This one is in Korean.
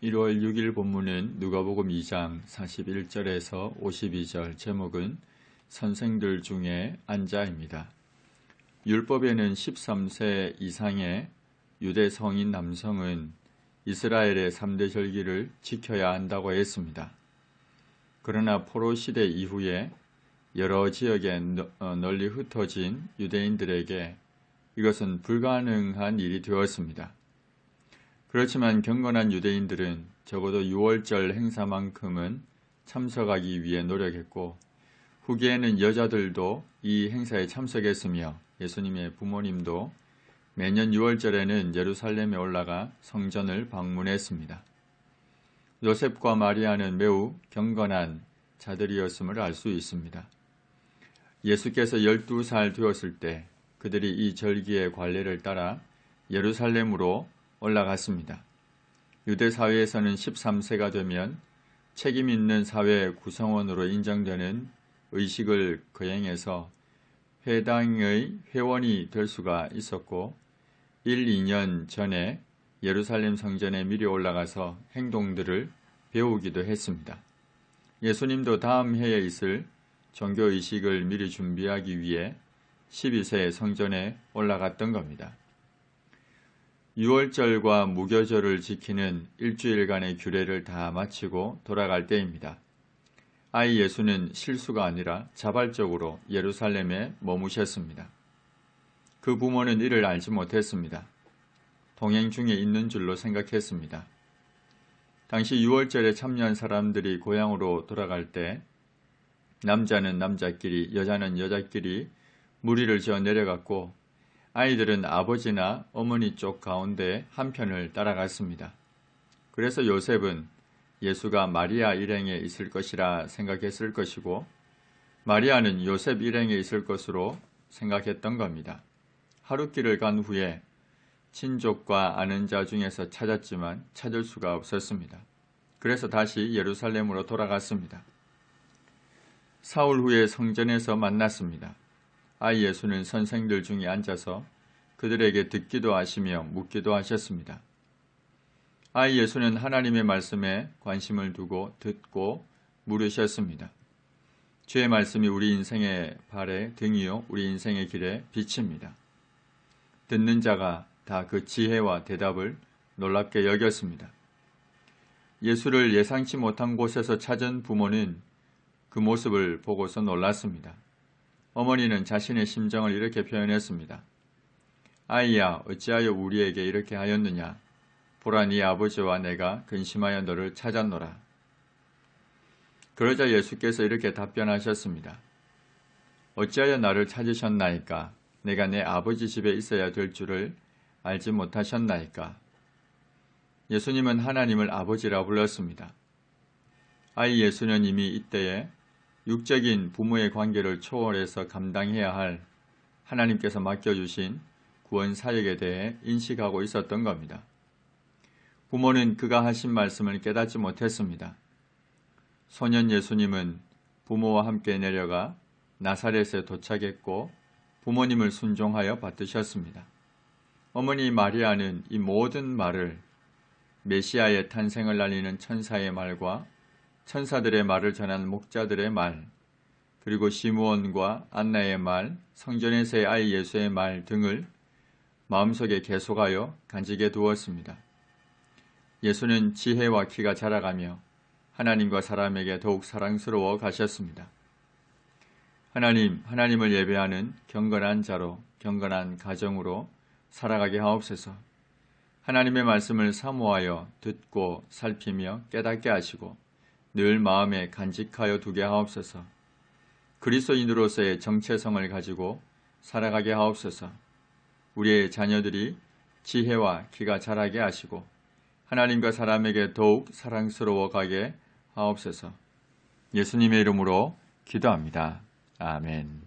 1월 6일 본문은 누가복음 2장 41절에서 52절, 제목은 선생들 중에 앉아입니다. 율법에는 13세 이상의 유대 성인 남성은 이스라엘의 3대 절기를 지켜야 한다고 했습니다. 그러나 포로 시대 이후에 여러 지역에 널리 흩어진 유대인들에게 이것은 불가능한 일이 되었습니다. 그렇지만 경건한 유대인들은 적어도 6월절 행사만큼은 참석하기 위해 노력했고, 후기에는 여자들도 이 행사에 참석했으며 예수님의 부모님도 매년 6월절에는 예루살렘에 올라가 성전을 방문했습니다. 요셉과 마리아는 매우 경건한 자들이었음을 알 수 있습니다. 예수께서 12살 되었을 때 그들이 이 절기의 관례를 따라 예루살렘으로 올라갔습니다. 유대 사회에서는 13세가 되면 책임 있는 사회 구성원으로 인정되는 의식을 거행해서 회당의 회원이 될 수가 있었고, 1, 2년 전에 예루살렘 성전에 미리 올라가서 행동들을 배우기도 했습니다. 예수님도 다음 해에 있을 종교의식을 미리 준비하기 위해 12세에 성전에 올라갔던 겁니다. 6월절과 무교절을 지키는 일주일간의 규례를 다 마치고 돌아갈 때입니다. 아이 예수는 실수가 아니라 자발적으로 예루살렘에 머무셨습니다. 그 부모는 이를 알지 못했습니다. 동행 중에 있는 줄로 생각했습니다. 당시 6월절에 참여한 사람들이 고향으로 돌아갈 때 남자는 남자끼리, 여자는 여자끼리 무리를 지어 내려갔고, 아이들은 아버지나 어머니 쪽 가운데 한편을 따라갔습니다. 그래서 요셉은 예수가 마리아 일행에 있을 것이라 생각했을 것이고, 마리아는 요셉 일행에 있을 것으로 생각했던 겁니다. 하루 길을 간 후에 친족과 아는 자 중에서 찾았지만 찾을 수가 없었습니다. 그래서 다시 예루살렘으로 돌아갔습니다. 사흘 후에 성전에서 만났습니다. 아이 예수는 선생들 중에 앉아서 그들에게 듣기도 하시며 묻기도 하셨습니다. 아이 예수는 하나님의 말씀에 관심을 두고 듣고 물으셨습니다. 주의 말씀이 우리 인생의 발에 등이요 우리 인생의 길에 빛입니다. 듣는 자가 다 그 지혜와 대답을 놀랍게 여겼습니다. 예수를 예상치 못한 곳에서 찾은 부모는 그 모습을 보고서 놀랐습니다. 어머니는 자신의 심정을 이렇게 표현했습니다. 아이야, 어찌하여 우리에게 이렇게 하였느냐? 보라, 네 아버지와 내가 근심하여 너를 찾았노라. 그러자 예수께서 이렇게 답변하셨습니다. 어찌하여 나를 찾으셨나이까? 내가 내 아버지 집에 있어야 될 줄을 알지 못하셨나이까? 예수님은 하나님을 아버지라 불렀습니다. 아이 예수는 이미 이때에 육적인 부모의 관계를 초월해서 감당해야 할 하나님께서 맡겨주신 구원 사역에 대해 인식하고 있었던 겁니다. 부모는 그가 하신 말씀을 깨닫지 못했습니다. 소년 예수님은 부모와 함께 내려가 나사렛에 도착했고 부모님을 순종하여 받드셨습니다. 어머니 마리아는 이 모든 말을 메시아의 탄생을 알리는 천사의 말과 천사들의 말을 전한 목자들의 말, 그리고 시므온과 안나의 말, 성전에서의 아이 예수의 말 등을 마음속에 계속하여 간직해 두었습니다. 예수는 지혜와 키가 자라가며 하나님과 사람에게 더욱 사랑스러워 가셨습니다. 하나님을 예배하는 경건한 자로, 경건한 가정으로 살아가게 하옵소서. 하나님의 말씀을 사모하여 듣고 살피며 깨닫게 하시고 늘 마음에 간직하여 두게 하옵소서. 그리스도인으로서의 정체성을 가지고 살아가게 하옵소서. 우리의 자녀들이 지혜와 키가 자라게 하시고 하나님과 사람에게 더욱 사랑스러워 가게 하옵소서. 예수님의 이름으로 기도합니다. 아멘.